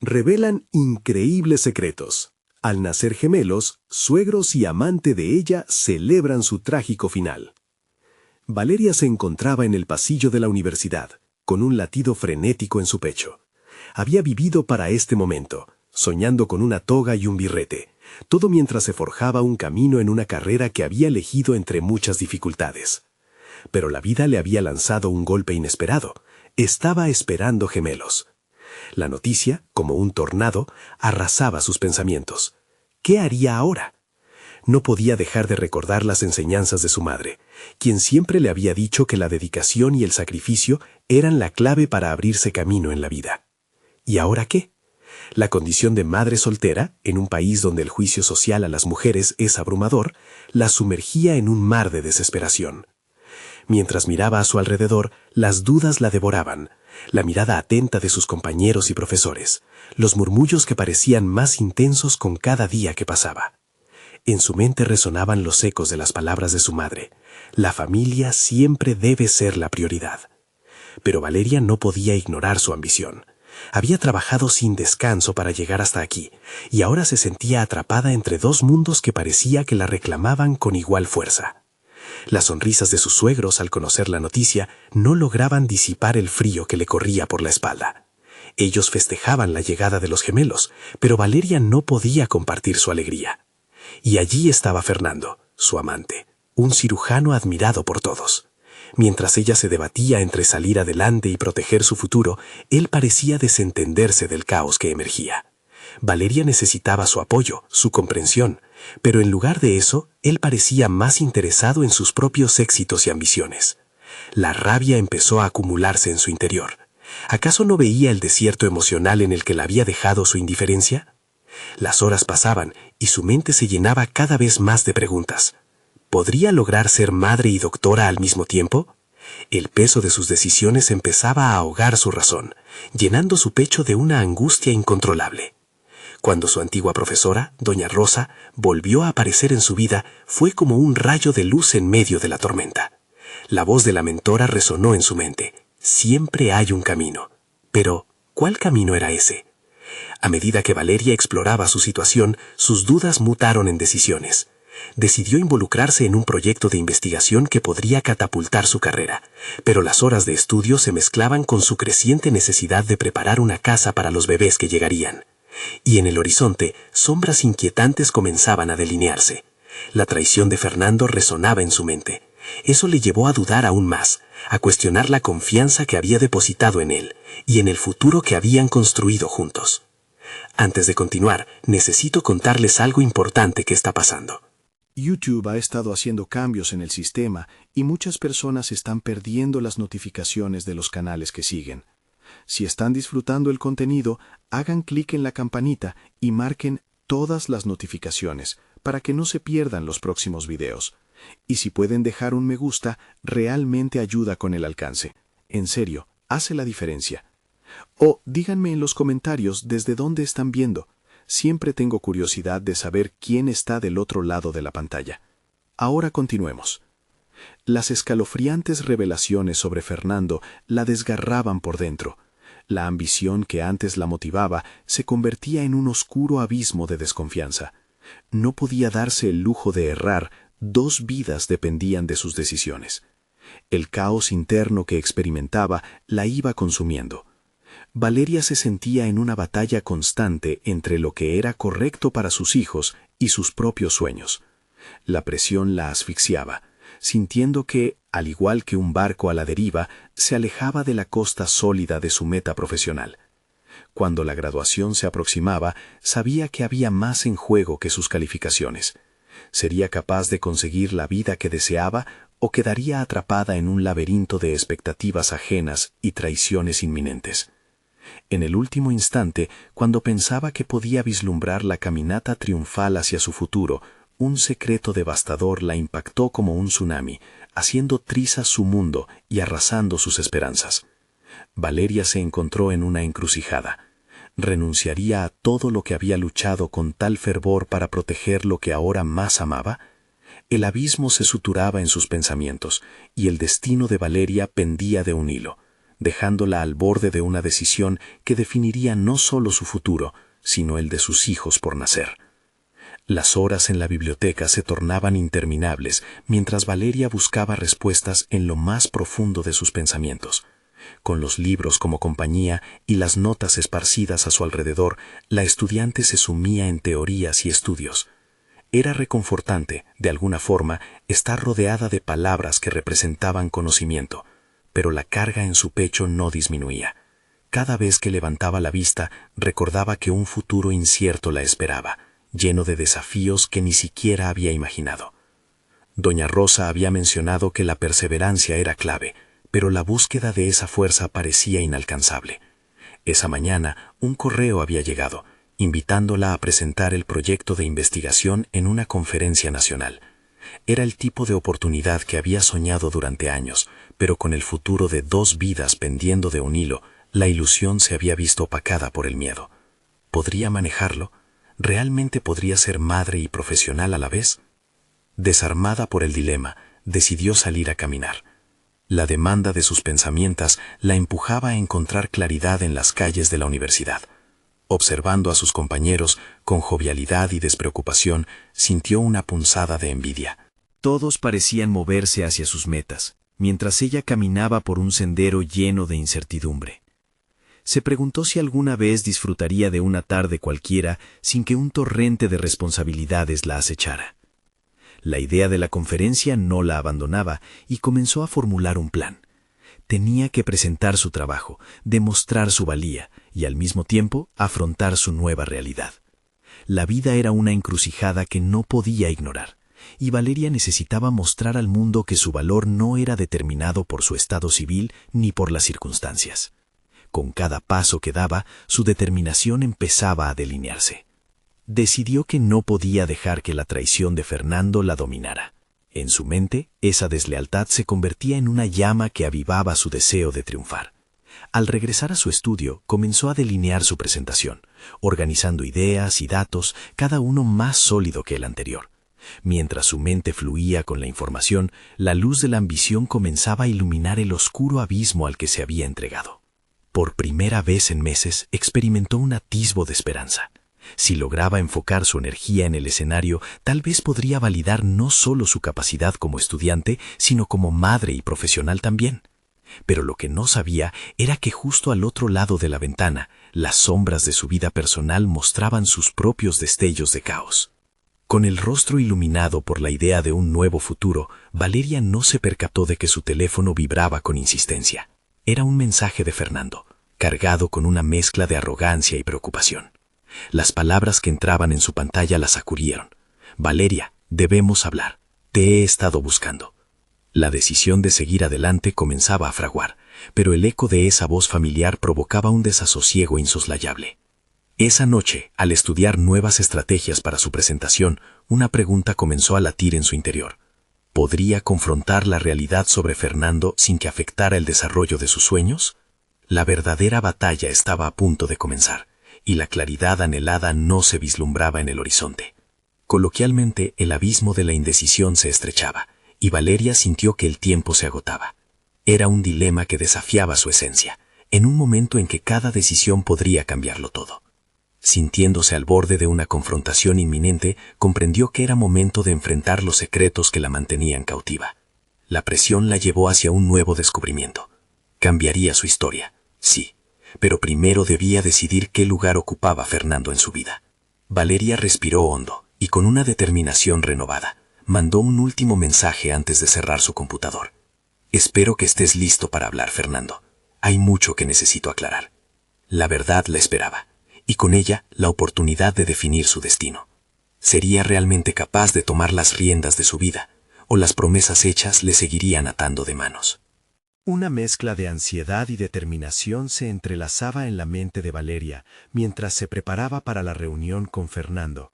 revelan increíbles secretos. Al nacer gemelos, suegros y amante de ella celebran su trágico final. Valeria se encontraba en el pasillo de la universidad, con un latido frenético en su pecho. Había vivido para este momento, soñando con una toga y un birrete, todo mientras se forjaba un camino en una carrera que había elegido entre muchas dificultades. Pero la vida le había lanzado un golpe inesperado. Estaba esperando gemelos. La noticia, como un tornado, arrasaba sus pensamientos. ¿Qué haría ahora? No podía dejar de recordar las enseñanzas de su madre, quien siempre le había dicho que la dedicación y el sacrificio eran la clave para abrirse camino en la vida. ¿Y ahora qué? La condición de madre soltera, en un país donde el juicio social a las mujeres es abrumador, la sumergía en un mar de desesperación. Mientras miraba a su alrededor, las dudas la devoraban, la mirada atenta de sus compañeros y profesores, los murmullos que parecían más intensos con cada día que pasaba. En su mente resonaban los ecos de las palabras de su madre: la familia siempre debe ser la prioridad. Pero Valeria no podía ignorar su ambición. Había trabajado sin descanso para llegar hasta aquí, y ahora se sentía atrapada entre dos mundos que parecía que la reclamaban con igual fuerza. Las sonrisas de sus suegros al conocer la noticia no lograban disipar el frío que le corría por la espalda. Ellos festejaban la llegada de los gemelos, pero Valeria no podía compartir su alegría. Y allí estaba Fernando, su amante, un cirujano admirado por todos. Mientras ella se debatía entre salir adelante y proteger su futuro, él parecía desentenderse del caos que emergía. Valeria necesitaba su apoyo, su comprensión, pero en lugar de eso, él parecía más interesado en sus propios éxitos y ambiciones. La rabia empezó a acumularse en su interior. ¿Acaso no veía el desierto emocional en el que la había dejado su indiferencia? Las horas pasaban y su mente se llenaba cada vez más de preguntas. ¿Podría lograr ser madre y doctora al mismo tiempo? El peso de sus decisiones empezaba a ahogar su razón, llenando su pecho de una angustia incontrolable. Cuando su antigua profesora, doña Rosa, volvió a aparecer en su vida, fue como un rayo de luz en medio de la tormenta. La voz de la mentora resonó en su mente: siempre hay un camino. Pero, ¿cuál camino era ese? A medida que Valeria exploraba su situación, sus dudas mutaron en decisiones. Decidió involucrarse en un proyecto de investigación que podría catapultar su carrera, pero las horas de estudio se mezclaban con su creciente necesidad de preparar una casa para los bebés que llegarían. Y en el horizonte, sombras inquietantes comenzaban a delinearse. La traición de Fernando resonaba en su mente. Eso le llevó a dudar aún más, a cuestionar la confianza que había depositado en él y en el futuro que habían construido juntos. Antes de continuar, necesito contarles algo importante que está pasando. YouTube ha estado haciendo cambios en el sistema y muchas personas están perdiendo las notificaciones de los canales que siguen. Si están disfrutando el contenido, hagan clic en la campanita y marquen todas las notificaciones para que no se pierdan los próximos videos. Y si pueden dejar un me gusta, realmente ayuda con el alcance. En serio, hace la diferencia. O díganme en los comentarios desde dónde están viendo. Siempre tengo curiosidad de saber quién está del otro lado de la pantalla. Ahora continuemos. Las escalofriantes revelaciones sobre Fernando la desgarraban por dentro. La ambición que antes la motivaba se convertía en un oscuro abismo de desconfianza. No podía darse el lujo de errar, 2 vidas dependían de sus decisiones. El caos interno que experimentaba la iba consumiendo. Valeria se sentía en una batalla constante entre lo que era correcto para sus hijos y sus propios sueños. La presión la asfixiaba, sintiendo que, al igual que un barco a la deriva, se alejaba de la costa sólida de su meta profesional. Cuando la graduación se aproximaba, sabía que había más en juego que sus calificaciones. ¿Sería capaz de conseguir la vida que deseaba o quedaría atrapada en un laberinto de expectativas ajenas y traiciones inminentes? En el último instante, cuando pensaba que podía vislumbrar la caminata triunfal hacia su futuro, un secreto devastador la impactó como un tsunami, haciendo trizas su mundo y arrasando sus esperanzas. Valeria se encontró en una encrucijada. ¿Renunciaría a todo lo que había luchado con tal fervor para proteger lo que ahora más amaba? El abismo se suturaba en sus pensamientos, y el destino de Valeria pendía de un hilo. dejándola al borde de una decisión que definiría no solo su futuro, sino el de sus hijos por nacer. Las horas en la biblioteca se tornaban interminables mientras Valeria buscaba respuestas en lo más profundo de sus pensamientos. Con los libros como compañía y las notas esparcidas a su alrededor, la estudiante se sumía en teorías y estudios. Era reconfortante, de alguna forma, estar rodeada de palabras que representaban conocimiento, pero la carga en su pecho no disminuía. Cada vez que levantaba la vista, recordaba que un futuro incierto la esperaba, lleno de desafíos que ni siquiera había imaginado. Doña Rosa había mencionado que la perseverancia era clave, pero la búsqueda de esa fuerza parecía inalcanzable. Esa mañana, un correo había llegado, invitándola a presentar el proyecto de investigación en una conferencia nacional. Era el tipo de oportunidad que había soñado durante años, pero con el futuro de 2 vidas pendiendo de un hilo, la ilusión se había visto opacada por el miedo. ¿Podría manejarlo? ¿Realmente podría ser madre y profesional a la vez? Desarmada por el dilema, decidió salir a caminar. La demanda de sus pensamientos la empujaba a encontrar claridad en las calles de la universidad. Observando a sus compañeros con jovialidad y despreocupación, sintió una punzada de envidia. Todos parecían moverse hacia sus metas, mientras ella caminaba por un sendero lleno de incertidumbre. Se preguntó si alguna vez disfrutaría de una tarde cualquiera sin que un torrente de responsabilidades la acechara. La idea de la conferencia no la abandonaba y comenzó a formular un plan. Tenía que presentar su trabajo, demostrar su valía y al mismo tiempo afrontar su nueva realidad. La vida era una encrucijada que no podía ignorar, y Valeria necesitaba mostrar al mundo que su valor no era determinado por su estado civil ni por las circunstancias. Con cada paso que daba, su determinación empezaba a delinearse. Decidió que no podía dejar que la traición de Fernando la dominara. En su mente, esa deslealtad se convertía en una llama que avivaba su deseo de triunfar. Al regresar a su estudio, comenzó a delinear su presentación, organizando ideas y datos, cada uno más sólido que el anterior. Mientras su mente fluía con la información, la luz de la ambición comenzaba a iluminar el oscuro abismo al que se había entregado. Por primera vez en meses, experimentó un atisbo de esperanza. Si lograba enfocar su energía en el escenario, tal vez podría validar no solo su capacidad como estudiante, sino como madre y profesional también. Pero lo que no sabía era que justo al otro lado de la ventana, las sombras de su vida personal mostraban sus propios destellos de caos. Con el rostro iluminado por la idea de un nuevo futuro, Valeria no se percató de que su teléfono vibraba con insistencia. Era un mensaje de Fernando, cargado con una mezcla de arrogancia y preocupación. Las palabras que entraban en su pantalla la sacudieron. «Valeria, debemos hablar. Te he estado buscando». La decisión de seguir adelante comenzaba a fraguar, pero el eco de esa voz familiar provocaba un desasosiego insoslayable. Esa noche, al estudiar nuevas estrategias para su presentación, una pregunta comenzó a latir en su interior. ¿Podría confrontar la realidad sobre Fernando sin que afectara el desarrollo de sus sueños? La verdadera batalla estaba a punto de comenzar, y la claridad anhelada no se vislumbraba en el horizonte. Coloquialmente, el abismo de la indecisión se estrechaba, y Valeria sintió que el tiempo se agotaba. Era un dilema que desafiaba su esencia, en un momento en que cada decisión podría cambiarlo todo. Sintiéndose al borde de una confrontación inminente, comprendió que era momento de enfrentar los secretos que la mantenían cautiva. La presión la llevó hacia un nuevo descubrimiento. Cambiaría su historia, sí, pero primero debía decidir qué lugar ocupaba Fernando en su vida. Valeria respiró hondo y con una determinación renovada, mandó un último mensaje antes de cerrar su computador. «Espero que estés listo para hablar, Fernando. Hay mucho que necesito aclarar». La verdad la esperaba, y con ella la oportunidad de definir su destino. ¿Sería realmente capaz de tomar las riendas de su vida, o las promesas hechas le seguirían atando de manos? Una mezcla de ansiedad y determinación se entrelazaba en la mente de Valeria mientras se preparaba para la reunión con Fernando.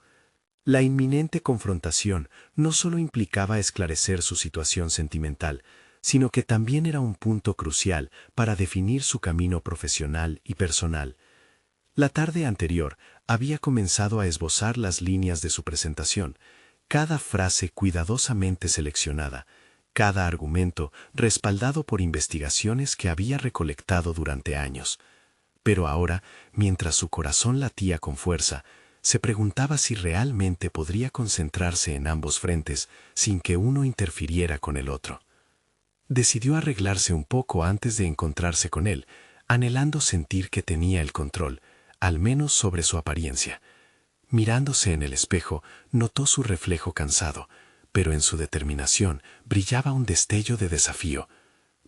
La inminente confrontación no solo implicaba esclarecer su situación sentimental, sino que también era un punto crucial para definir su camino profesional y personal. La tarde anterior había comenzado a esbozar las líneas de su presentación, cada frase cuidadosamente seleccionada, cada argumento respaldado por investigaciones que había recolectado durante años. Pero ahora, mientras su corazón latía con fuerza, se preguntaba si realmente podría concentrarse en ambos frentes sin que uno interfiriera con el otro. Decidió arreglarse un poco antes de encontrarse con él, anhelando sentir que tenía el control, al menos sobre su apariencia. Mirándose en el espejo, notó su reflejo cansado, pero en su determinación brillaba un destello de desafío.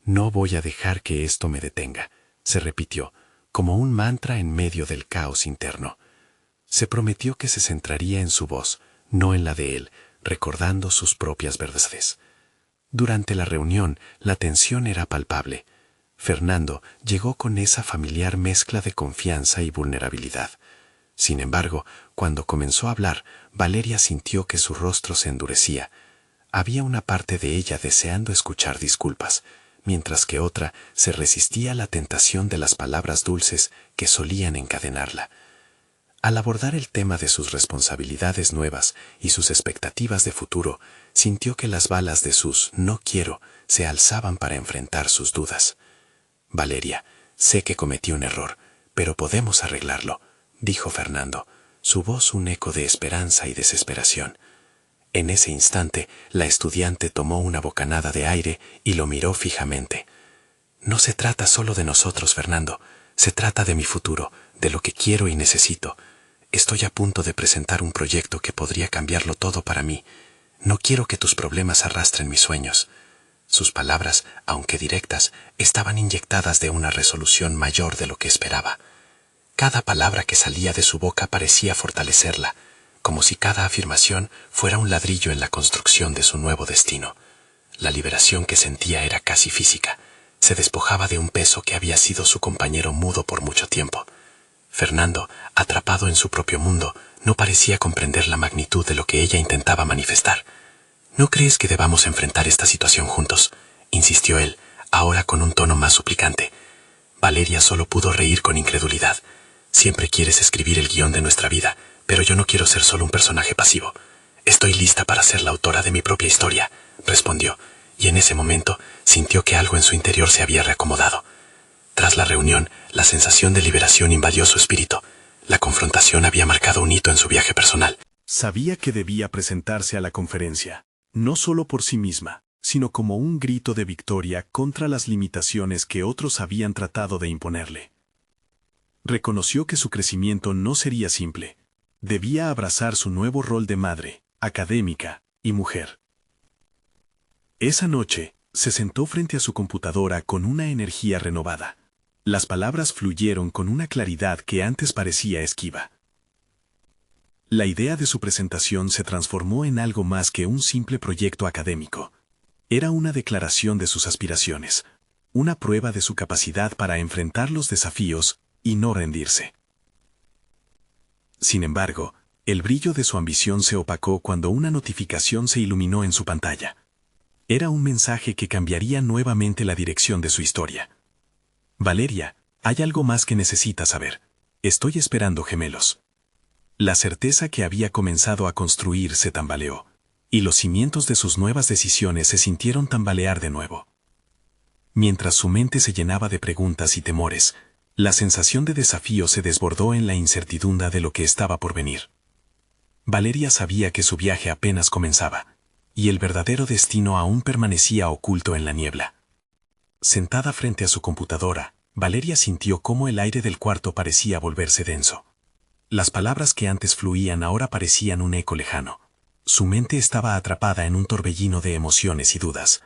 «No voy a dejar que esto me detenga», se repitió, como un mantra en medio del caos interno. Se prometió que se centraría en su voz, no en la de él, recordando sus propias verdades. Durante la reunión, la tensión era palpable. Fernando llegó con esa familiar mezcla de confianza y vulnerabilidad. Sin embargo, cuando comenzó a hablar, Valeria sintió que su rostro se endurecía. Había una parte de ella deseando escuchar disculpas, mientras que otra se resistía a la tentación de las palabras dulces que solían encadenarla. Al abordar el tema de sus responsabilidades nuevas y sus expectativas de futuro, sintió que las balas de sus «no quiero» se alzaban para enfrentar sus dudas. «Valeria, sé que cometí un error, pero podemos arreglarlo», dijo Fernando, su voz un eco de esperanza y desesperación. En ese instante, la estudiante tomó una bocanada de aire y lo miró fijamente. «No se trata solo de nosotros, Fernando. Se trata de mi futuro, de lo que quiero y necesito. Estoy a punto de presentar un proyecto que podría cambiarlo todo para mí. No quiero que tus problemas arrastren mis sueños». Sus palabras, aunque directas, estaban inyectadas de una resolución mayor de lo que esperaba. Cada palabra que salía de su boca parecía fortalecerla, como si cada afirmación fuera un ladrillo en la construcción de su nuevo destino. La liberación que sentía era casi física. Se despojaba de un peso que había sido su compañero mudo por mucho tiempo. Fernando, atrapado en su propio mundo, no parecía comprender la magnitud de lo que ella intentaba manifestar. «¿No crees que debamos enfrentar esta situación juntos?», insistió él, ahora con un tono más suplicante. Valeria solo pudo reír con incredulidad. «Siempre quieres escribir el guión de nuestra vida, pero yo no quiero ser solo un personaje pasivo. Estoy lista para ser la autora de mi propia historia», respondió, y en ese momento sintió que algo en su interior se había reacomodado. Tras la reunión, la sensación de liberación invadió su espíritu. La confrontación había marcado un hito en su viaje personal. Sabía que debía presentarse a la conferencia, no solo por sí misma, sino como un grito de victoria contra las limitaciones que otros habían tratado de imponerle. Reconoció que su crecimiento no sería simple. Debía abrazar su nuevo rol de madre, académica y mujer. Esa noche, se sentó frente a su computadora con una energía renovada. Las palabras fluyeron con una claridad que antes parecía esquiva. La idea de su presentación se transformó en algo más que un simple proyecto académico. Era una declaración de sus aspiraciones, una prueba de su capacidad para enfrentar los desafíos y no rendirse. Sin embargo, el brillo de su ambición se opacó cuando una notificación se iluminó en su pantalla. Era un mensaje que cambiaría nuevamente la dirección de su historia. «Valeria, hay algo más que necesitas saber. Estoy esperando gemelos». La certeza que había comenzado a construir se tambaleó, y los cimientos de sus nuevas decisiones se sintieron tambalear de nuevo. Mientras su mente se llenaba de preguntas y temores, la sensación de desafío se desbordó en la incertidumbre de lo que estaba por venir. Valeria sabía que su viaje apenas comenzaba, y el verdadero destino aún permanecía oculto en la niebla. Sentada frente a su computadora, Valeria sintió cómo el aire del cuarto parecía volverse denso. Las palabras que antes fluían ahora parecían un eco lejano. Su mente estaba atrapada en un torbellino de emociones y dudas.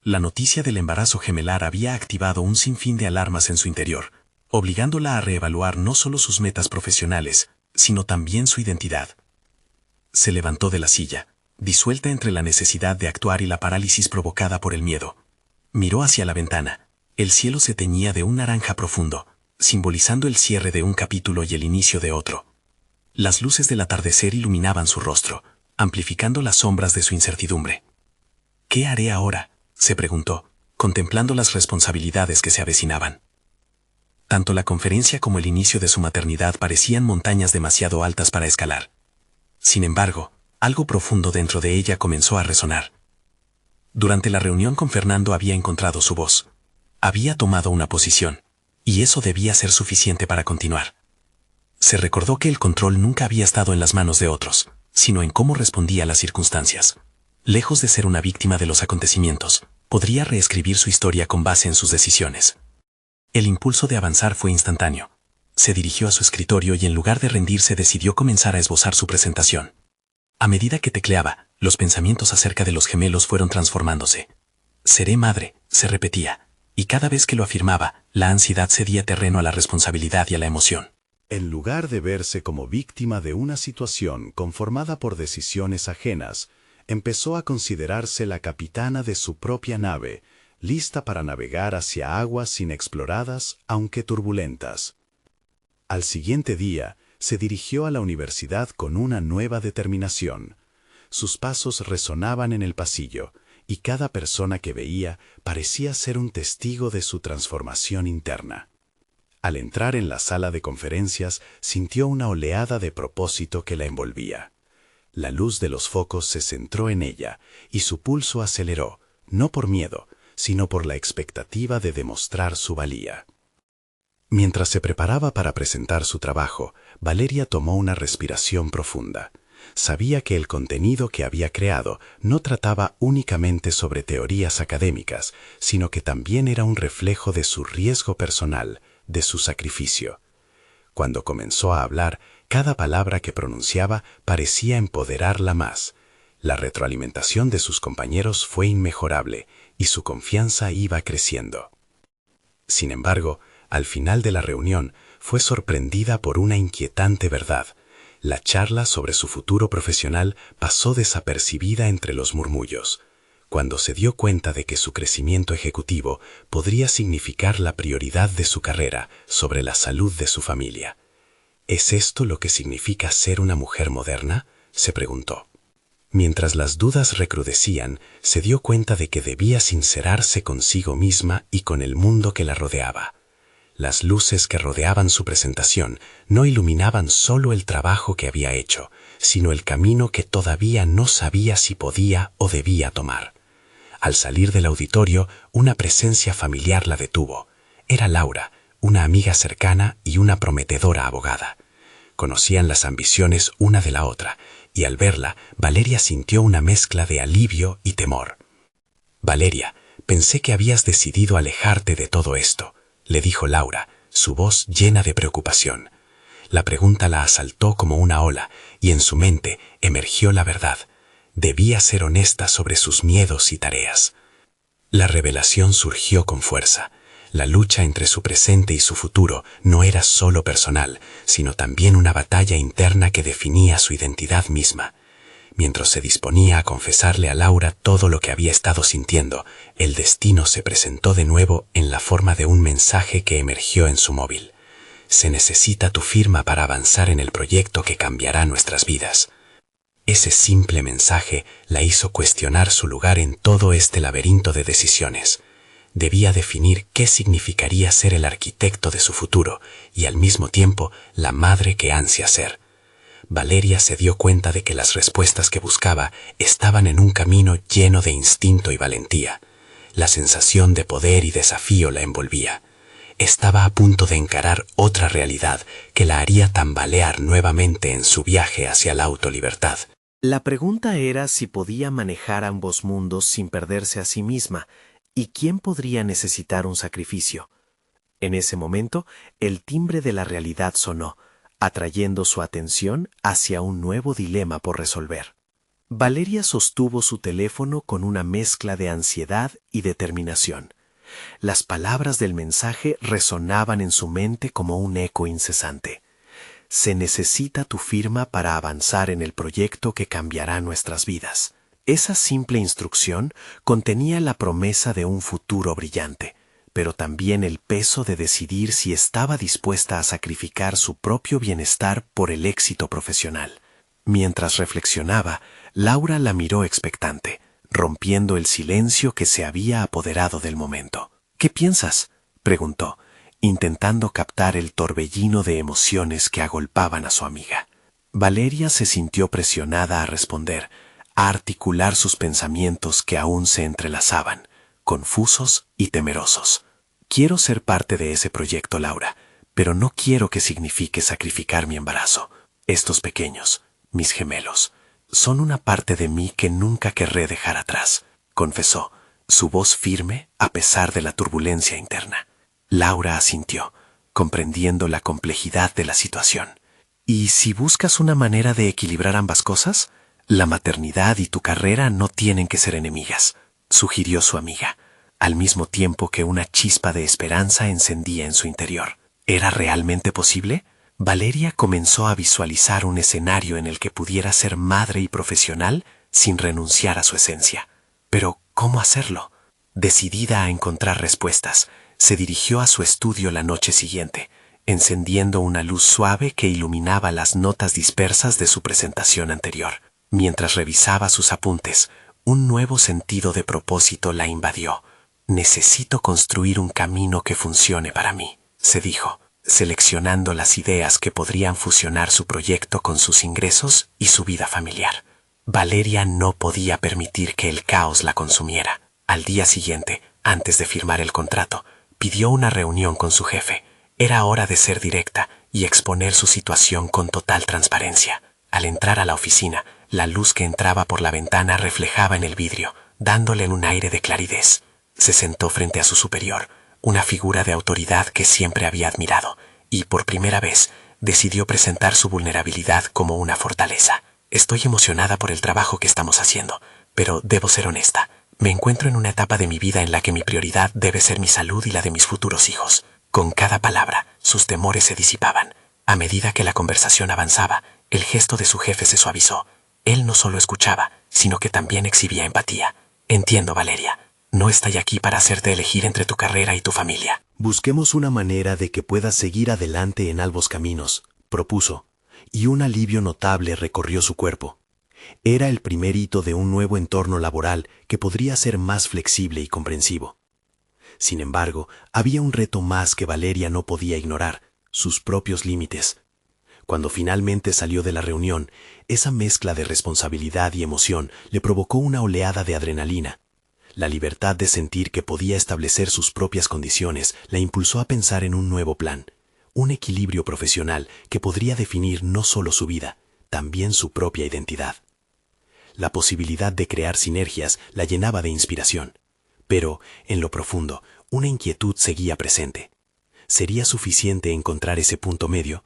La noticia del embarazo gemelar había activado un sinfín de alarmas en su interior, obligándola a reevaluar no solo sus metas profesionales, sino también su identidad. Se levantó de la silla, disuelta entre la necesidad de actuar y la parálisis provocada por el miedo. Miró hacia la ventana. El cielo se teñía de un naranja profundo, simbolizando el cierre de un capítulo y el inicio de otro. Las luces del atardecer iluminaban su rostro, amplificando las sombras de su incertidumbre. «¿Qué haré ahora?», se preguntó, contemplando las responsabilidades que se avecinaban. Tanto la conferencia como el inicio de su maternidad parecían montañas demasiado altas para escalar. Sin embargo, algo profundo dentro de ella comenzó a resonar. Durante la reunión con Fernando había encontrado su voz. Había tomado una posición, y eso debía ser suficiente para continuar. Se recordó que el control nunca había estado en las manos de otros, sino en cómo respondía a las circunstancias. Lejos de ser una víctima de los acontecimientos, podría reescribir su historia con base en sus decisiones. El impulso de avanzar fue instantáneo. Se dirigió a su escritorio y en lugar de rendirse decidió comenzar a esbozar su presentación. A medida que tecleaba, los pensamientos acerca de los gemelos fueron transformándose. Seré madre, se repetía, y cada vez que lo afirmaba, la ansiedad cedía terreno a la responsabilidad y a la emoción. En lugar de verse como víctima de una situación conformada por decisiones ajenas, empezó a considerarse la capitana de su propia nave, lista para navegar hacia aguas inexploradas, aunque turbulentas. Al siguiente día, se dirigió a la universidad con una nueva determinación. Sus pasos resonaban en el pasillo, y cada persona que veía parecía ser un testigo de su transformación interna. Al entrar en la sala de conferencias, sintió una oleada de propósito que la envolvía. La luz de los focos se centró en ella, y su pulso aceleró, no por miedo, sino por la expectativa de demostrar su valía. Mientras se preparaba para presentar su trabajo, Valeria tomó una respiración profunda. Sabía que el contenido que había creado no trataba únicamente sobre teorías académicas, sino que también era un reflejo de su riesgo personal, de su sacrificio. Cuando comenzó a hablar, cada palabra que pronunciaba parecía empoderarla más. La retroalimentación de sus compañeros fue inmejorable y su confianza iba creciendo. Sin embargo, al final de la reunión, fue sorprendida por una inquietante verdad. La charla sobre su futuro profesional pasó desapercibida entre los murmullos. Cuando se dio cuenta de que su crecimiento ejecutivo podría significar la prioridad de su carrera sobre la salud de su familia. ¿Es esto lo que significa ser una mujer moderna?, se preguntó. Mientras las dudas recrudecían, se dio cuenta de que debía sincerarse consigo misma y con el mundo que la rodeaba. Las luces que rodeaban su presentación no iluminaban solo el trabajo que había hecho, sino el camino que todavía no sabía si podía o debía tomar. Al salir del auditorio, una presencia familiar la detuvo. Era Laura, una amiga cercana y una prometedora abogada. Conocían las ambiciones una de la otra, y al verla, Valeria sintió una mezcla de alivio y temor. «Valeria, pensé que habías decidido alejarte de todo esto», le dijo Laura, su voz llena de preocupación. La pregunta la asaltó como una ola, y en su mente emergió la verdad. Debía ser honesta sobre sus miedos y tareas. La revelación surgió con fuerza. La lucha entre su presente y su futuro no era solo personal, sino también una batalla interna que definía su identidad misma. Mientras se disponía a confesarle a Laura todo lo que había estado sintiendo, el destino se presentó de nuevo en la forma de un mensaje que emergió en su móvil. «Se necesita tu firma para avanzar en el proyecto que cambiará nuestras vidas». Ese simple mensaje la hizo cuestionar su lugar en todo este laberinto de decisiones. Debía definir qué significaría ser el arquitecto de su futuro y al mismo tiempo la madre que ansia ser. Valeria se dio cuenta de que las respuestas que buscaba estaban en un camino lleno de instinto y valentía. La sensación de poder y desafío la envolvía. Estaba a punto de encarar otra realidad que la haría tambalear nuevamente en su viaje hacia la autolibertad. La pregunta era si podía manejar ambos mundos sin perderse a sí misma, y quién podría necesitar un sacrificio. En ese momento, el timbre de la realidad sonó, atrayendo su atención hacia un nuevo dilema por resolver. Valeria sostuvo su teléfono con una mezcla de ansiedad y determinación. Las palabras del mensaje resonaban en su mente como un eco incesante. «Se necesita tu firma para avanzar en el proyecto que cambiará nuestras vidas». Esa simple instrucción contenía la promesa de un futuro brillante, pero también el peso de decidir si estaba dispuesta a sacrificar su propio bienestar por el éxito profesional. Mientras reflexionaba, Laura la miró expectante, rompiendo el silencio que se había apoderado del momento. «¿Qué piensas?», preguntó, intentando captar el torbellino de emociones que agolpaban a su amiga. Valeria se sintió presionada a responder, a articular sus pensamientos que aún se entrelazaban, confusos y temerosos. Quiero ser parte de ese proyecto, Laura, pero no quiero que signifique sacrificar mi embarazo. Estos pequeños, mis gemelos, son una parte de mí que nunca querré dejar atrás, confesó, su voz firme a pesar de la turbulencia interna. Laura asintió, comprendiendo la complejidad de la situación. ¿Y si buscas una manera de equilibrar ambas cosas? La maternidad y tu carrera no tienen que ser enemigas, sugirió su amiga, al mismo tiempo que una chispa de esperanza encendía en su interior. ¿Era realmente posible? Valeria comenzó a visualizar un escenario en el que pudiera ser madre y profesional sin renunciar a su esencia. Pero, ¿cómo hacerlo? Decidida a encontrar respuestas, se dirigió a su estudio la noche siguiente, encendiendo una luz suave que iluminaba las notas dispersas de su presentación anterior. Mientras revisaba sus apuntes, un nuevo sentido de propósito la invadió. Necesito construir un camino que funcione para mí, se dijo, seleccionando las ideas que podrían fusionar su proyecto con sus ingresos y su vida familiar. Valeria no podía permitir que el caos la consumiera. Al día siguiente, antes de firmar el contrato, pidió una reunión con su jefe. Era hora de ser directa y exponer su situación con total transparencia. Al entrar a la oficina, la luz que entraba por la ventana reflejaba en el vidrio, dándole un aire de claridad. Se sentó frente a su superior, una figura de autoridad que siempre había admirado, y por primera vez decidió presentar su vulnerabilidad como una fortaleza. Estoy emocionada por el trabajo que estamos haciendo, pero debo ser honesta. Me encuentro en una etapa de mi vida en la que mi prioridad debe ser mi salud y la de mis futuros hijos. Con cada palabra, sus temores se disipaban. A medida que la conversación avanzaba, el gesto de su jefe se suavizó. Él no solo escuchaba, sino que también exhibía empatía. Entiendo, Valeria. No estoy aquí para hacerte elegir entre tu carrera y tu familia. Busquemos una manera de que puedas seguir adelante en ambos caminos, propuso, y un alivio notable recorrió su cuerpo. Era el primer hito de un nuevo entorno laboral que podría ser más flexible y comprensivo. Sin embargo, había un reto más que Valeria no podía ignorar, sus propios límites. Cuando finalmente salió de la reunión, esa mezcla de responsabilidad y emoción le provocó una oleada de adrenalina. La libertad de sentir que podía establecer sus propias condiciones la impulsó a pensar en un nuevo plan, un equilibrio profesional que podría definir no solo su vida, también su propia identidad. La posibilidad de crear sinergias la llenaba de inspiración, pero, en lo profundo, una inquietud seguía presente. ¿Sería suficiente encontrar ese punto medio?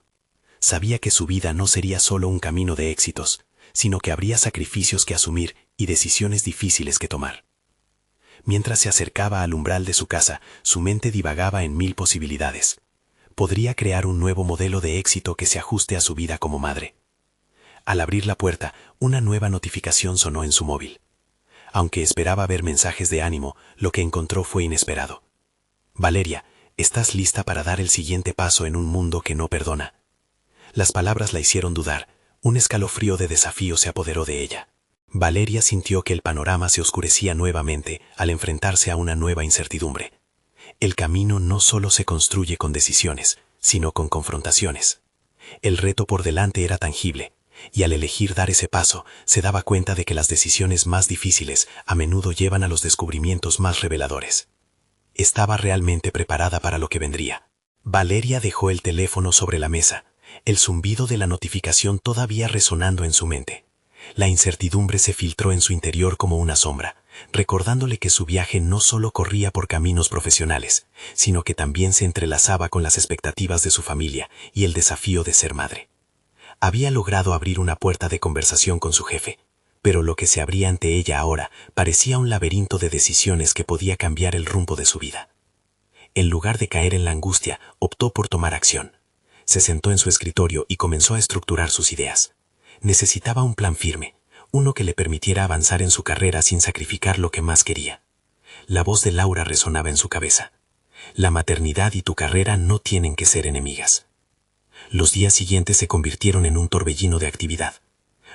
Sabía que su vida no sería solo un camino de éxitos, sino que habría sacrificios que asumir y decisiones difíciles que tomar. Mientras se acercaba al umbral de su casa, su mente divagaba en 1000 posibilidades. Podría crear un nuevo modelo de éxito que se ajuste a su vida como madre. Al abrir la puerta, una nueva notificación sonó en su móvil. Aunque esperaba ver mensajes de ánimo, lo que encontró fue inesperado. Valeria, estás lista para dar el siguiente paso en un mundo que no perdona. Las palabras la hicieron dudar, un escalofrío de desafío se apoderó de ella. Valeria sintió que el panorama se oscurecía nuevamente al enfrentarse a una nueva incertidumbre. El camino no solo se construye con decisiones, sino con confrontaciones. El reto por delante era tangible, y al elegir dar ese paso, se daba cuenta de que las decisiones más difíciles a menudo llevan a los descubrimientos más reveladores. Estaba realmente preparada para lo que vendría. Valeria dejó el teléfono sobre la mesa, el zumbido de la notificación todavía resonando en su mente. La incertidumbre se filtró en su interior como una sombra, recordándole que su viaje no solo corría por caminos profesionales, sino que también se entrelazaba con las expectativas de su familia y el desafío de ser madre. Había logrado abrir una puerta de conversación con su jefe, pero lo que se abría ante ella ahora parecía un laberinto de decisiones que podía cambiar el rumbo de su vida. En lugar de caer en la angustia, optó por tomar acción. Se sentó en su escritorio y comenzó a estructurar sus ideas. Necesitaba un plan firme, uno que le permitiera avanzar en su carrera sin sacrificar lo que más quería. La voz de Laura resonaba en su cabeza. La maternidad y tu carrera no tienen que ser enemigas. Los días siguientes se convirtieron en un torbellino de actividad.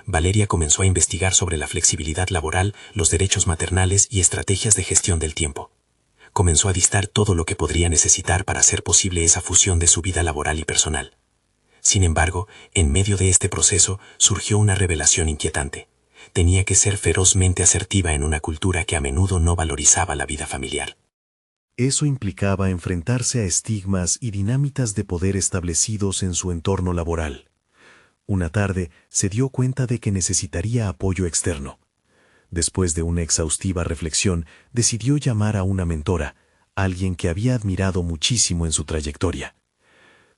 Valeria comenzó a investigar sobre la flexibilidad laboral, los derechos maternales y estrategias de gestión del tiempo. Comenzó a listar todo lo que podría necesitar para hacer posible esa fusión de su vida laboral y personal. Sin embargo, en medio de este proceso surgió una revelación inquietante. tenía que ser ferozmente asertiva en una cultura que a menudo no valorizaba la vida familiar. Eso implicaba enfrentarse a estigmas y dinámicas de poder establecidos en su entorno laboral. Una tarde se dio cuenta de que necesitaría apoyo externo. Después de una exhaustiva reflexión, decidió llamar a una mentora, alguien que había admirado muchísimo en su trayectoria.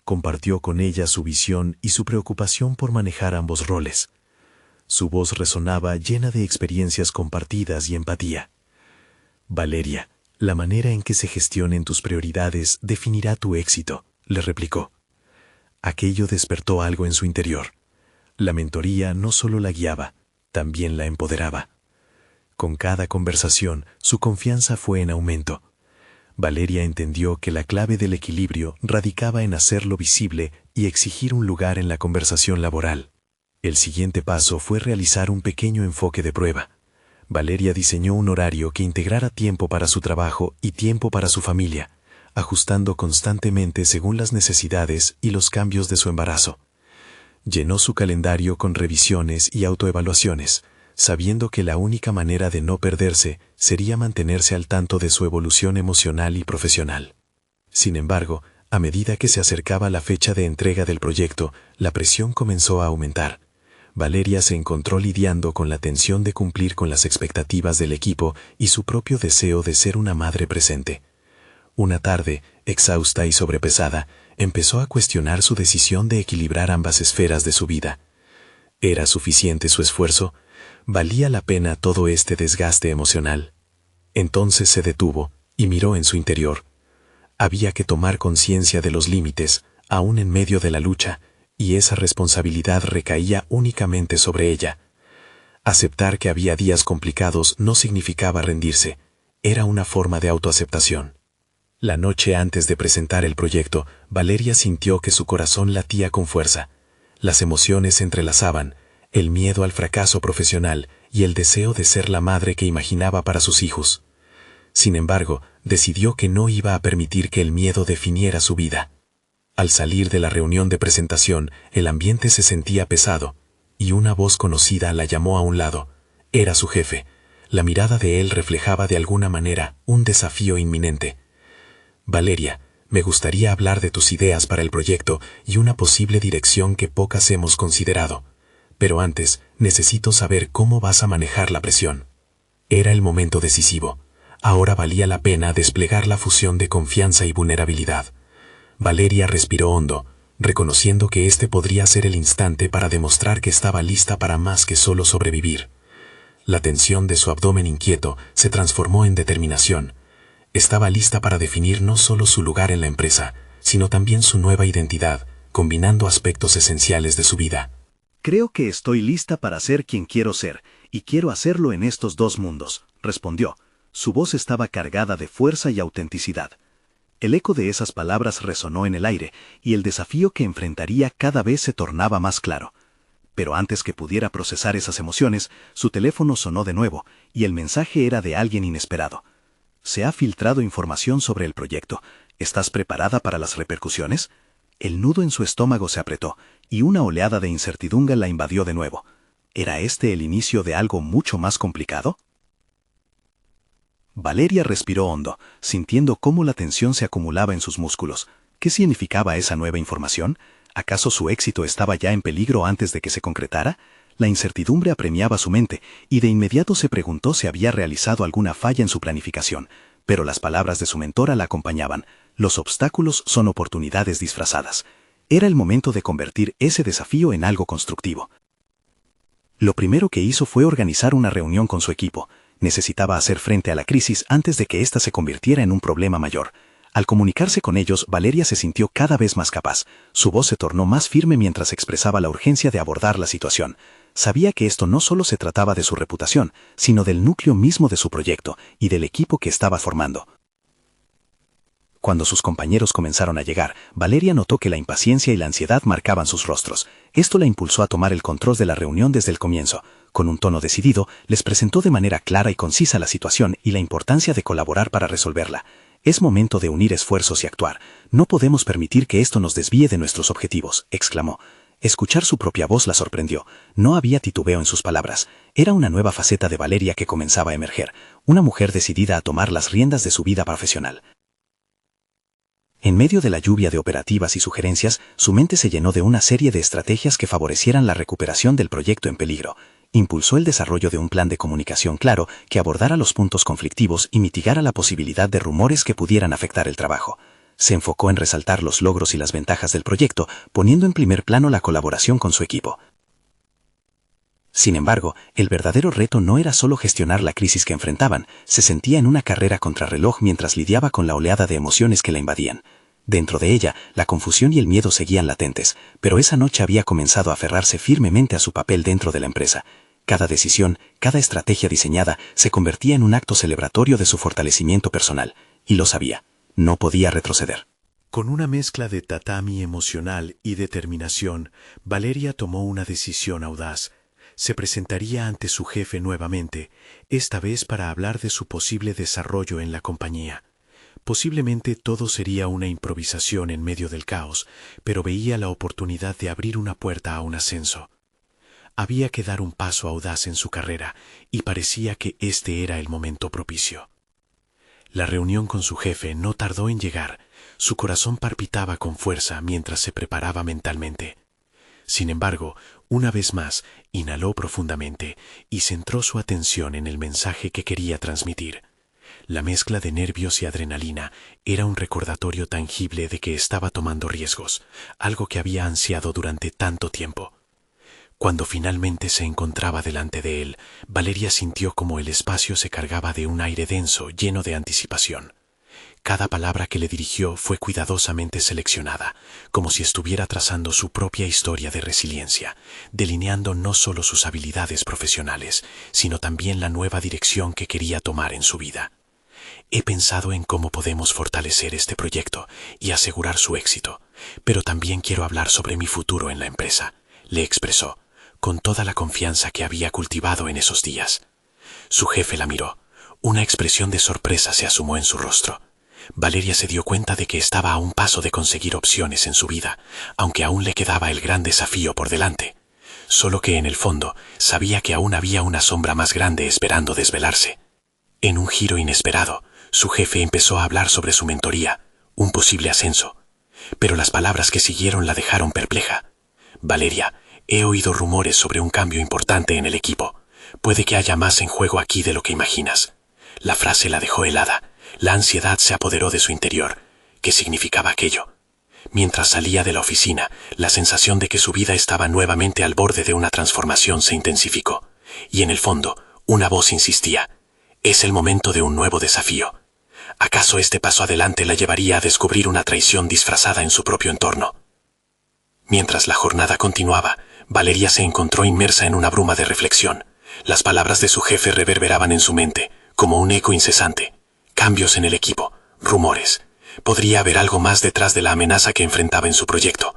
Compartió con ella su visión y su preocupación por manejar ambos roles. Su voz resonaba llena de experiencias compartidas y empatía. Valeria, la manera en que se gestionen tus prioridades definirá tu éxito, le replicó. Aquello despertó algo en su interior. La mentoría no solo la guiaba, también la empoderaba. Con cada conversación, su confianza fue en aumento. Valeria entendió que la clave del equilibrio radicaba en hacerlo visible y exigir un lugar en la conversación laboral. El siguiente paso fue realizar un pequeño enfoque de prueba. Valeria diseñó un horario que integrara tiempo para su trabajo y tiempo para su familia, ajustando constantemente según las necesidades y los cambios de su embarazo. Llenó su calendario con revisiones y autoevaluaciones, sabiendo que la única manera de no perderse sería mantenerse al tanto de su evolución emocional y profesional. Sin embargo, a medida que se acercaba la fecha de entrega del proyecto, la presión comenzó a aumentar. Valeria se encontró lidiando con la tensión de cumplir con las expectativas del equipo y su propio deseo de ser una madre presente. Una tarde, exhausta y sobrepesada, empezó a cuestionar su decisión de equilibrar ambas esferas de su vida. ¿Era suficiente su esfuerzo? ¿Valía la pena todo este desgaste emocional? Entonces se detuvo y miró en su interior. Había que tomar conciencia de los límites, aún en medio de la lucha, y esa responsabilidad recaía únicamente sobre ella. Aceptar que había días complicados no significaba rendirse, era una forma de autoaceptación. La noche antes de presentar el proyecto, Valeria sintió que su corazón latía con fuerza. Las emociones se entrelazaban, el miedo al fracaso profesional y el deseo de ser la madre que imaginaba para sus hijos. Sin embargo, decidió que no iba a permitir que el miedo definiera su vida. Al salir de la reunión de presentación, el ambiente se sentía pesado, y una voz conocida la llamó a un lado. Era su jefe. La mirada de él reflejaba de alguna manera un desafío inminente. Valeria, me gustaría hablar de tus ideas para el proyecto y una posible dirección que pocas hemos considerado. Pero antes, necesito saber cómo vas a manejar la presión. Era el momento decisivo. Ahora valía la pena desplegar la fusión de confianza y vulnerabilidad. Valeria respiró hondo, reconociendo que este podría ser el instante para demostrar que estaba lista para más que solo sobrevivir. La tensión de su abdomen inquieto se transformó en determinación. Estaba lista para definir no solo su lugar en la empresa, sino también su nueva identidad, combinando aspectos esenciales de su vida. Creo que estoy lista para ser quien quiero ser, y quiero hacerlo en estos dos mundos, respondió. Su voz estaba cargada de fuerza y autenticidad. El eco de esas palabras resonó en el aire, y el desafío que enfrentaría cada vez se tornaba más claro. Pero antes que pudiera procesar esas emociones, su teléfono sonó de nuevo, y el mensaje era de alguien inesperado. Se ha filtrado información sobre el proyecto. ¿Estás preparada para las repercusiones? El nudo en su estómago se apretó, y una oleada de incertidumbre la invadió de nuevo. ¿Era este el inicio de algo mucho más complicado? Valeria respiró hondo, sintiendo cómo la tensión se acumulaba en sus músculos. ¿Qué significaba esa nueva información? ¿Acaso su éxito estaba ya en peligro antes de que se concretara? La incertidumbre apremiaba su mente, y de inmediato se preguntó si había realizado alguna falla en su planificación. Pero las palabras de su mentora la acompañaban. Los obstáculos son oportunidades disfrazadas. Era el momento de convertir ese desafío en algo constructivo. Lo primero que hizo fue organizar una reunión con su equipo. Necesitaba hacer frente a la crisis antes de que ésta se convirtiera en un problema mayor. Al comunicarse con ellos, Valeria se sintió cada vez más capaz. Su voz se tornó más firme mientras expresaba la urgencia de abordar la situación. Sabía que esto no solo se trataba de su reputación, sino del núcleo mismo de su proyecto y del equipo que estaba formando. Cuando sus compañeros comenzaron a llegar, Valeria notó que la impaciencia y la ansiedad marcaban sus rostros. Esto la impulsó a tomar el control de la reunión desde el comienzo. Con un tono decidido, les presentó de manera clara y concisa la situación y la importancia de colaborar para resolverla. Es momento de unir esfuerzos y actuar. No podemos permitir que esto nos desvíe de nuestros objetivos, exclamó. Escuchar su propia voz la sorprendió. No había titubeo en sus palabras. Era una nueva faceta de Valeria que comenzaba a emerger, una mujer decidida a tomar las riendas de su vida profesional. En medio de la lluvia de operativas y sugerencias, su mente se llenó de una serie de estrategias que favorecieran la recuperación del proyecto en peligro. Impulsó el desarrollo de un plan de comunicación claro que abordara los puntos conflictivos y mitigara la posibilidad de rumores que pudieran afectar el trabajo. Se enfocó en resaltar los logros y las ventajas del proyecto, poniendo en primer plano la colaboración con su equipo. Sin embargo, el verdadero reto no era solo gestionar la crisis que enfrentaban, se sentía en una carrera contrarreloj mientras lidiaba con la oleada de emociones que la invadían. Dentro de ella, la confusión y el miedo seguían latentes, pero esa noche había comenzado a aferrarse firmemente a su papel dentro de la empresa. Cada decisión, cada estrategia diseñada, se convertía en un acto celebratorio de su fortalecimiento personal, y lo sabía. No podía retroceder. Con una mezcla de tatami emocional y determinación, Valeria tomó una decisión audaz. Se presentaría ante su jefe nuevamente, esta vez para hablar de su posible desarrollo en la compañía. Posiblemente todo sería una improvisación en medio del caos, pero veía la oportunidad de abrir una puerta a un ascenso. Había que dar un paso audaz en su carrera, y parecía que este era el momento propicio. La reunión con su jefe no tardó en llegar. Su corazón palpitaba con fuerza mientras se preparaba mentalmente. Sin embargo, una vez más, inhaló profundamente y centró su atención en el mensaje que quería transmitir. La mezcla de nervios y adrenalina era un recordatorio tangible de que estaba tomando riesgos, algo que había ansiado durante tanto tiempo. Cuando finalmente se encontraba delante de él, Valeria sintió como el espacio se cargaba de un aire denso, lleno de anticipación. Cada palabra que le dirigió fue cuidadosamente seleccionada, como si estuviera trazando su propia historia de resiliencia, delineando no solo sus habilidades profesionales, sino también la nueva dirección que quería tomar en su vida. He pensado en cómo podemos fortalecer este proyecto y asegurar su éxito, pero también quiero hablar sobre mi futuro en la empresa, le expresó, con toda la confianza que había cultivado en esos días. Su jefe la miró. Una expresión de sorpresa se asomó en su rostro. Valeria se dio cuenta de que estaba a un paso de conseguir opciones en su vida, aunque aún le quedaba el gran desafío por delante. Solo que en el fondo sabía que aún había una sombra más grande esperando desvelarse. En un giro inesperado, su jefe empezó a hablar sobre su mentoría, un posible ascenso. Pero las palabras que siguieron la dejaron perpleja. Valeria, he oído rumores sobre un cambio importante en el equipo. Puede que haya más en juego aquí de lo que imaginas. La frase la dejó helada. La ansiedad se apoderó de su interior. ¿Qué significaba aquello? Mientras salía de la oficina, la sensación de que su vida estaba nuevamente al borde de una transformación se intensificó. Y en el fondo, una voz insistía. Es el momento de un nuevo desafío. ¿Acaso este paso adelante la llevaría a descubrir una traición disfrazada en su propio entorno? Mientras la jornada continuaba, Valeria se encontró inmersa en una bruma de reflexión. Las palabras de su jefe reverberaban en su mente, como un eco incesante. Cambios en el equipo, rumores. Podría haber algo más detrás de la amenaza que enfrentaba en su proyecto.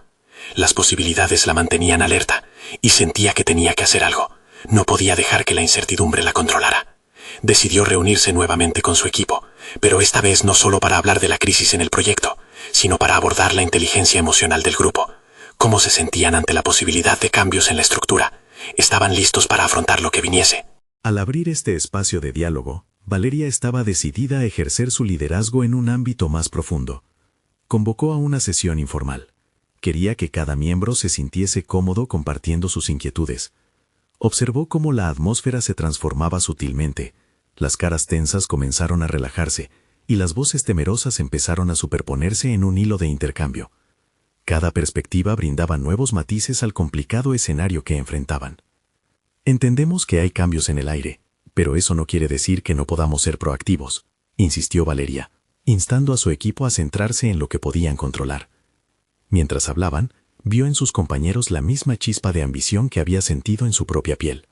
Las posibilidades la mantenían alerta, y sentía que tenía que hacer algo. No podía dejar que la incertidumbre la controlara. Decidió reunirse nuevamente con su equipo, pero esta vez no solo para hablar de la crisis en el proyecto, sino para abordar la inteligencia emocional del grupo. ¿Cómo se sentían ante la posibilidad de cambios en la estructura? ¿Estaban listos para afrontar lo que viniese? Al abrir este espacio de diálogo, Valeria estaba decidida a ejercer su liderazgo en un ámbito más profundo. Convocó a una sesión informal. Quería que cada miembro se sintiese cómodo compartiendo sus inquietudes. Observó cómo la atmósfera se transformaba sutilmente. Las caras tensas comenzaron a relajarse, y las voces temerosas empezaron a superponerse en un hilo de intercambio. Cada perspectiva brindaba nuevos matices al complicado escenario que enfrentaban. Entendemos que hay cambios en el aire, pero eso no quiere decir que no podamos ser proactivos, insistió Valeria, instando a su equipo a centrarse en lo que podían controlar. Mientras hablaban, vio en sus compañeros la misma chispa de ambición que había sentido en su propia piel.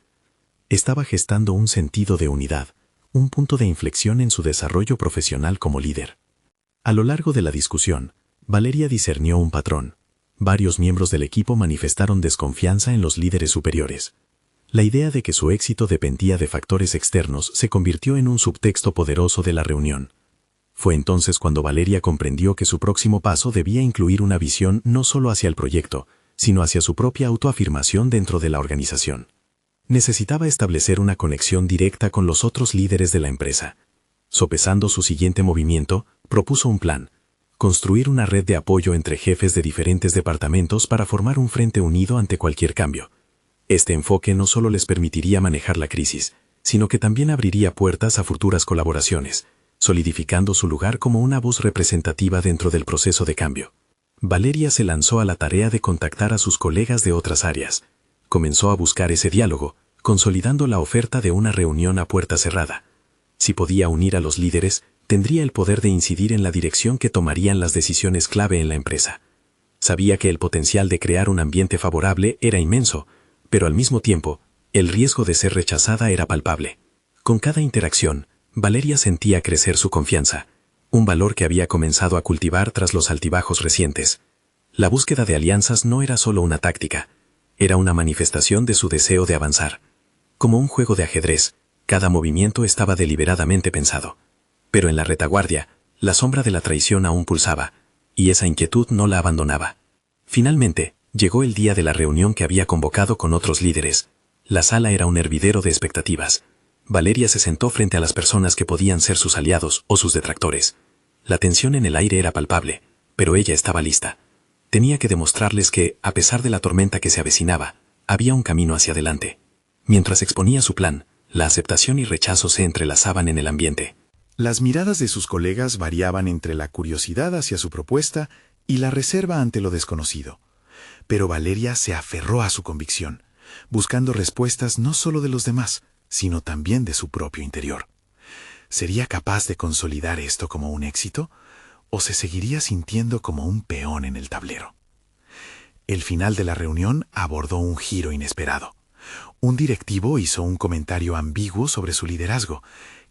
Estaba gestando un sentido de unidad, un punto de inflexión en su desarrollo profesional como líder. A lo largo de la discusión, Valeria discernió un patrón. Varios miembros del equipo manifestaron desconfianza en los líderes superiores. La idea de que su éxito dependía de factores externos se convirtió en un subtexto poderoso de la reunión. Fue entonces cuando Valeria comprendió que su próximo paso debía incluir una visión no solo hacia el proyecto, sino hacia su propia autoafirmación dentro de la organización. Necesitaba establecer una conexión directa con los otros líderes de la empresa. Sopesando su siguiente movimiento, propuso un plan: construir una red de apoyo entre jefes de diferentes departamentos para formar un frente unido ante cualquier cambio. Este enfoque no solo les permitiría manejar la crisis, sino que también abriría puertas a futuras colaboraciones, solidificando su lugar como una voz representativa dentro del proceso de cambio. Valeria se lanzó a la tarea de contactar a sus colegas de otras áreas. Comenzó a buscar ese diálogo, consolidando la oferta de una reunión a puerta cerrada. Si podía unir a los líderes, tendría el poder de incidir en la dirección que tomarían las decisiones clave en la empresa. Sabía que el potencial de crear un ambiente favorable era inmenso, pero al mismo tiempo, el riesgo de ser rechazada era palpable. Con cada interacción, Valeria sentía crecer su confianza, un valor que había comenzado a cultivar tras los altibajos recientes. La búsqueda de alianzas no era solo una táctica, era una manifestación de su deseo de avanzar. Como un juego de ajedrez, cada movimiento estaba deliberadamente pensado. Pero en la retaguardia, la sombra de la traición aún pulsaba, y esa inquietud no la abandonaba. Finalmente, llegó el día de la reunión que había convocado con otros líderes. La sala era un hervidero de expectativas. Valeria se sentó frente a las personas que podían ser sus aliados o sus detractores. La tensión en el aire era palpable, pero ella estaba lista. Tenía que demostrarles que, a pesar de la tormenta que se avecinaba, había un camino hacia adelante. Mientras exponía su plan, la aceptación y rechazo se entrelazaban en el ambiente. Las miradas de sus colegas variaban entre la curiosidad hacia su propuesta y la reserva ante lo desconocido. Pero Valeria se aferró a su convicción, buscando respuestas no solo de los demás, sino también de su propio interior. ¿Sería capaz de consolidar esto como un éxito, o se seguiría sintiendo como un peón en el tablero? El final de la reunión abordó un giro inesperado. Un directivo hizo un comentario ambiguo sobre su liderazgo,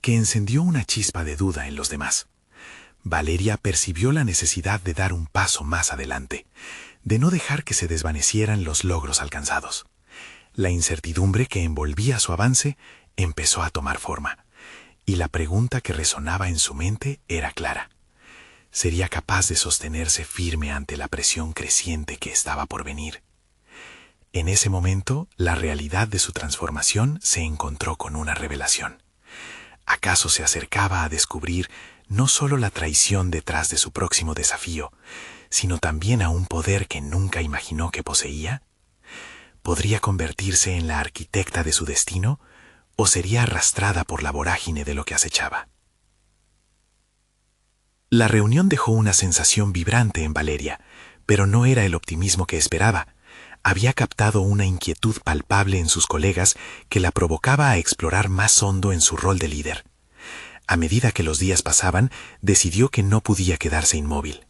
que encendió una chispa de duda en los demás. Valeria percibió la necesidad de dar un paso más adelante, de no dejar que se desvanecieran los logros alcanzados. La incertidumbre que envolvía su avance empezó a tomar forma, y la pregunta que resonaba en su mente era clara. ¿Sería capaz de sostenerse firme ante la presión creciente que estaba por venir? En ese momento, la realidad de su transformación se encontró con una revelación. ¿Acaso se acercaba a descubrir no solo la traición detrás de su próximo desafío, sino también a un poder que nunca imaginó que poseía? ¿Podría convertirse en la arquitecta de su destino, o sería arrastrada por la vorágine de lo que acechaba? La reunión dejó una sensación vibrante en Valeria, pero no era el optimismo que esperaba. Había captado una inquietud palpable en sus colegas que la provocaba a explorar más hondo en su rol de líder. A medida que los días pasaban, decidió que no podía quedarse inmóvil.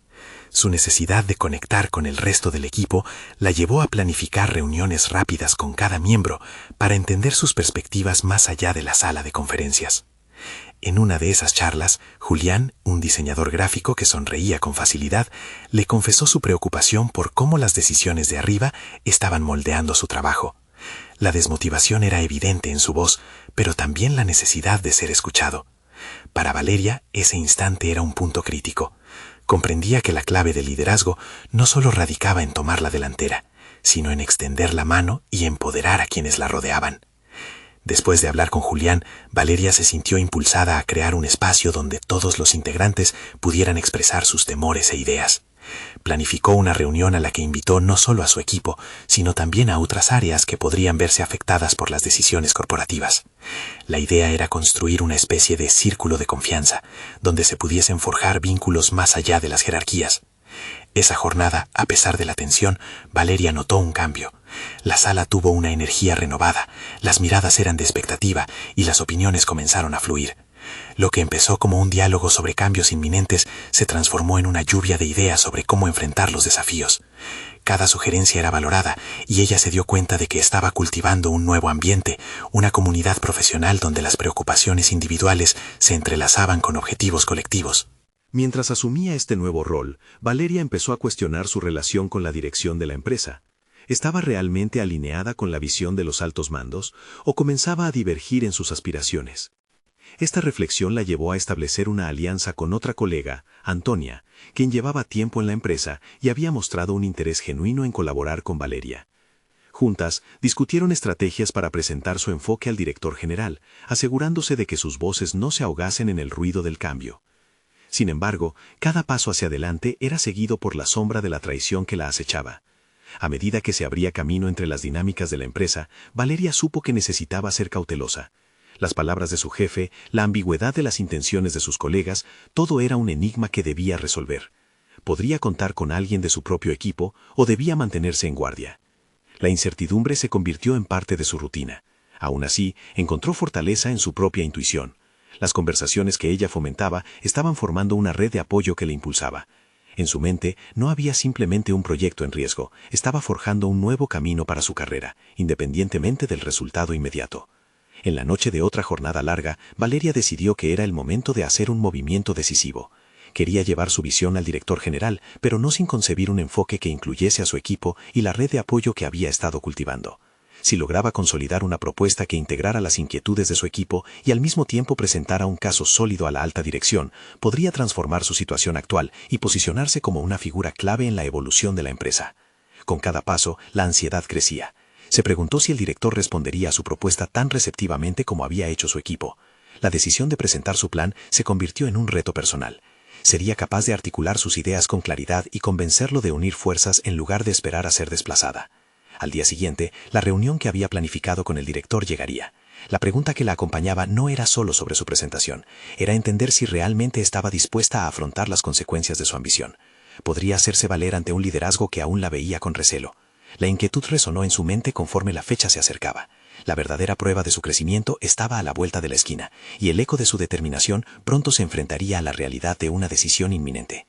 Su necesidad de conectar con el resto del equipo la llevó a planificar reuniones rápidas con cada miembro para entender sus perspectivas más allá de la sala de conferencias. En una de esas charlas, Julián, un diseñador gráfico que sonreía con facilidad, le confesó su preocupación por cómo las decisiones de arriba estaban moldeando su trabajo. La desmotivación era evidente en su voz, pero también la necesidad de ser escuchado. Para Valeria, ese instante era un punto crítico. Comprendía que la clave del liderazgo no solo radicaba en tomar la delantera, sino en extender la mano y empoderar a quienes la rodeaban. Después de hablar con Julián, Valeria se sintió impulsada a crear un espacio donde todos los integrantes pudieran expresar sus temores e ideas. Planificó una reunión a la que invitó no solo a su equipo, sino también a otras áreas que podrían verse afectadas por las decisiones corporativas. La idea era construir una especie de círculo de confianza, donde se pudiesen forjar vínculos más allá de las jerarquías. Esa jornada, a pesar de la tensión, Valeria notó un cambio. La sala tuvo una energía renovada, las miradas eran de expectativa y las opiniones comenzaron a fluir. Lo que empezó como un diálogo sobre cambios inminentes se transformó en una lluvia de ideas sobre cómo enfrentar los desafíos. Cada sugerencia era valorada y ella se dio cuenta de que estaba cultivando un nuevo ambiente, una comunidad profesional donde las preocupaciones individuales se entrelazaban con objetivos colectivos. Mientras asumía este nuevo rol, Valeria empezó a cuestionar su relación con la dirección de la empresa. ¿Estaba realmente alineada con la visión de los altos mandos o comenzaba a divergir en sus aspiraciones? Esta reflexión la llevó a establecer una alianza con otra colega, Antonia, quien llevaba tiempo en la empresa y había mostrado un interés genuino en colaborar con Valeria. Juntas, discutieron estrategias para presentar su enfoque al director general, asegurándose de que sus voces no se ahogasen en el ruido del cambio. Sin embargo, cada paso hacia adelante era seguido por la sombra de la traición que la acechaba. A medida que se abría camino entre las dinámicas de la empresa, Valeria supo que necesitaba ser cautelosa. Las palabras de su jefe, la ambigüedad de las intenciones de sus colegas, todo era un enigma que debía resolver. ¿Podría contar con alguien de su propio equipo o debía mantenerse en guardia? La incertidumbre se convirtió en parte de su rutina. Aún así, encontró fortaleza en su propia intuición. Las conversaciones que ella fomentaba estaban formando una red de apoyo que le impulsaba. En su mente no había simplemente un proyecto en riesgo, estaba forjando un nuevo camino para su carrera, independientemente del resultado inmediato. En la noche de otra jornada larga, Valeria decidió que era el momento de hacer un movimiento decisivo. Quería llevar su visión al director general, pero no sin concebir un enfoque que incluyese a su equipo y la red de apoyo que había estado cultivando. Si lograba consolidar una propuesta que integrara las inquietudes de su equipo y al mismo tiempo presentara un caso sólido a la alta dirección, podría transformar su situación actual y posicionarse como una figura clave en la evolución de la empresa. Con cada paso, la ansiedad crecía. Se preguntó si el director respondería a su propuesta tan receptivamente como había hecho su equipo. La decisión de presentar su plan se convirtió en un reto personal. Sería capaz de articular sus ideas con claridad y convencerlo de unir fuerzas en lugar de esperar a ser desplazada. Al día siguiente, la reunión que había planificado con el director llegaría. La pregunta que la acompañaba no era solo sobre su presentación, era entender si realmente estaba dispuesta a afrontar las consecuencias de su ambición. Podría hacerse valer ante un liderazgo que aún la veía con recelo. La inquietud resonó en su mente conforme la fecha se acercaba. La verdadera prueba de su crecimiento estaba a la vuelta de la esquina, y el eco de su determinación pronto se enfrentaría a la realidad de una decisión inminente.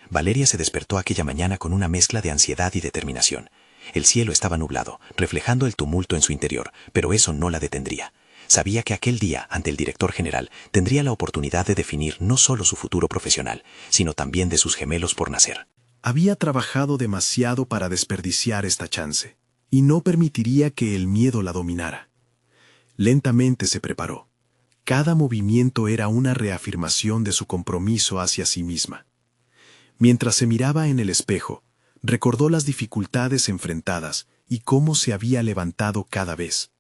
Valeria se despertó aquella mañana con una mezcla de ansiedad y determinación. El cielo estaba nublado, reflejando el tumulto en su interior, pero eso no la detendría. Sabía que aquel día, ante el director general, tendría la oportunidad de definir no solo su futuro profesional, sino también de sus gemelos por nacer. Había trabajado demasiado para desperdiciar esta chance, y no permitiría que el miedo la dominara. Lentamente se preparó. Cada movimiento era una reafirmación de su compromiso hacia sí misma. Mientras se miraba en el espejo, recordó las dificultades enfrentadas y cómo se había levantado cada vez.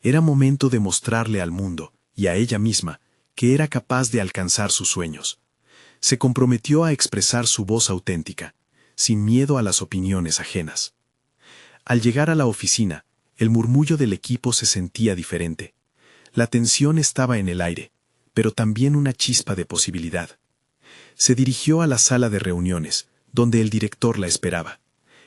Era momento de mostrarle al mundo, y a ella misma, que era capaz de alcanzar sus sueños. Se comprometió a expresar su voz auténtica, sin miedo a las opiniones ajenas. Al llegar a la oficina, el murmullo del equipo se sentía diferente. La tensión estaba en el aire, pero también una chispa de posibilidad. Se dirigió a la sala de reuniones, donde el director la esperaba.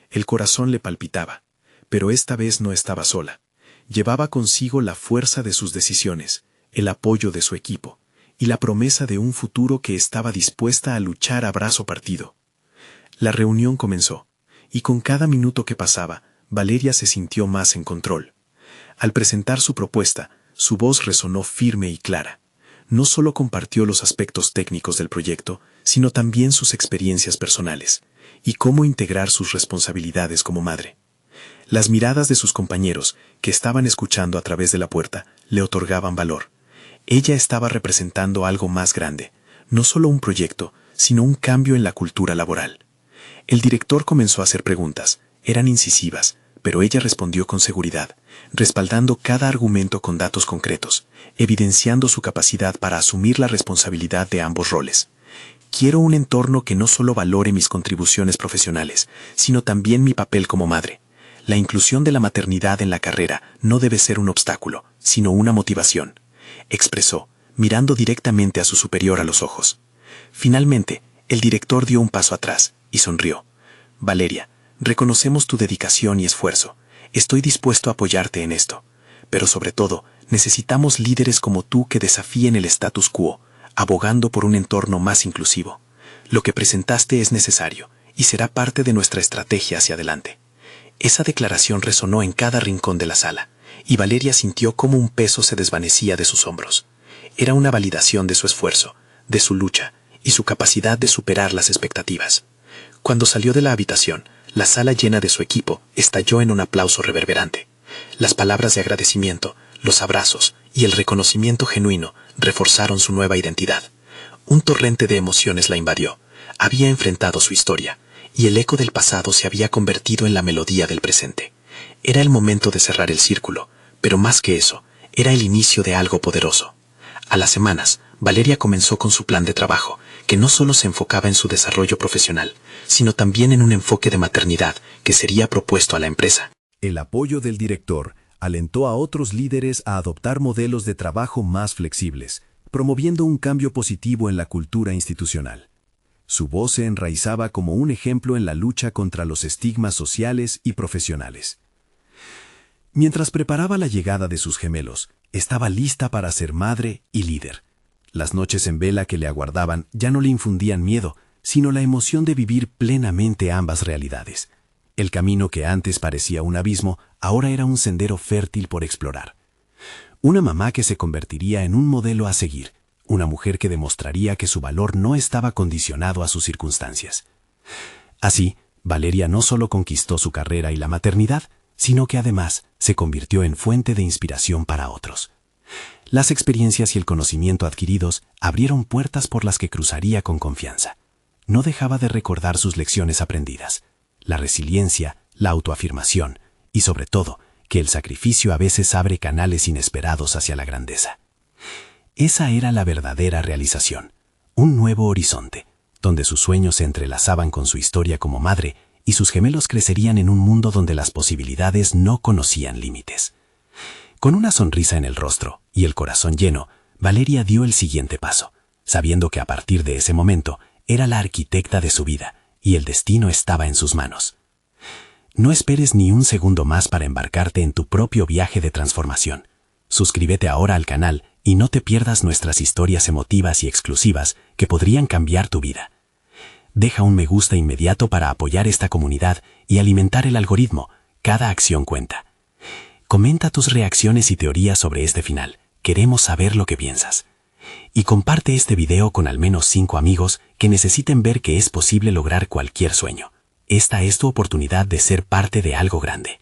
El corazón le palpitaba, pero esta vez no estaba sola. Llevaba consigo la fuerza de sus decisiones, el apoyo de su equipo, y la promesa de un futuro que estaba dispuesta a luchar a brazo partido. La reunión comenzó, y con cada minuto que pasaba, Valeria se sintió más en control. Al presentar su propuesta, su voz resonó firme y clara. No solo compartió los aspectos técnicos del proyecto, sino también sus experiencias personales, y cómo integrar sus responsabilidades como madre. Las miradas de sus compañeros, que estaban escuchando a través de la puerta, le otorgaban valor. Ella estaba representando algo más grande, no solo un proyecto, sino un cambio en la cultura laboral. El director comenzó a hacer preguntas, eran incisivas, pero ella respondió con seguridad, respaldando cada argumento con datos concretos, evidenciando su capacidad para asumir la responsabilidad de ambos roles. Quiero un entorno que no solo valore mis contribuciones profesionales, sino también mi papel como madre. La inclusión de la maternidad en la carrera no debe ser un obstáculo, sino una motivación, expresó, mirando directamente a su superior a los ojos. Finalmente, el director dio un paso atrás y sonrió. Valeria, reconocemos tu dedicación y esfuerzo. Estoy dispuesto a apoyarte en esto. Pero sobre todo, necesitamos líderes como tú que desafíen el status quo, abogando por un entorno más inclusivo. Lo que presentaste es necesario y será parte de nuestra estrategia hacia adelante. Esa declaración resonó en cada rincón de la sala, y Valeria sintió cómo un peso se desvanecía de sus hombros. Era una validación de su esfuerzo, de su lucha y su capacidad de superar las expectativas. Cuando salió de la habitación, la sala llena de su equipo estalló en un aplauso reverberante. Las palabras de agradecimiento, los abrazos y el reconocimiento genuino reforzaron su nueva identidad. Un torrente de emociones la invadió. Había enfrentado su historia, y el eco del pasado se había convertido en la melodía del presente. Era el momento de cerrar el círculo, pero más que eso, era el inicio de algo poderoso. A las semanas, Valeria comenzó con su plan de trabajo, que no solo se enfocaba en su desarrollo profesional, sino también en un enfoque de maternidad que sería propuesto a la empresa. El apoyo del director alentó a otros líderes a adoptar modelos de trabajo más flexibles, promoviendo un cambio positivo en la cultura institucional. Su voz se enraizaba como un ejemplo en la lucha contra los estigmas sociales y profesionales. Mientras preparaba la llegada de sus gemelos, estaba lista para ser madre y líder. Las noches en vela que le aguardaban ya no le infundían miedo, sino la emoción de vivir plenamente ambas realidades. El camino que antes parecía un abismo, ahora era un sendero fértil por explorar. Una mamá que se convertiría en un modelo a seguir, una mujer que demostraría que su valor no estaba condicionado a sus circunstancias. Así, Valeria no solo conquistó su carrera y la maternidad, sino que además se convirtió en fuente de inspiración para otros. Las experiencias y el conocimiento adquiridos abrieron puertas por las que cruzaría con confianza. No dejaba de recordar sus lecciones aprendidas, la resiliencia, la autoafirmación y sobre todo, que el sacrificio a veces abre canales inesperados hacia la grandeza. Esa era la verdadera realización, un nuevo horizonte, donde sus sueños se entrelazaban con su historia como madre y sus gemelos crecerían en un mundo donde las posibilidades no conocían límites. Con una sonrisa en el rostro y el corazón lleno, Valeria dio el siguiente paso, sabiendo que a partir de ese momento era la arquitecta de su vida y el destino estaba en sus manos. No esperes ni un segundo más para embarcarte en tu propio viaje de transformación. Suscríbete ahora al canal y no te pierdas nuestras historias emotivas y exclusivas que podrían cambiar tu vida. Deja un me gusta inmediato para apoyar esta comunidad y alimentar el algoritmo. Cada acción cuenta. Comenta tus reacciones y teorías sobre este final. Queremos saber lo que piensas. Y comparte este video con al menos 5 amigos que necesiten ver que es posible lograr cualquier sueño. Esta es tu oportunidad de ser parte de algo grande.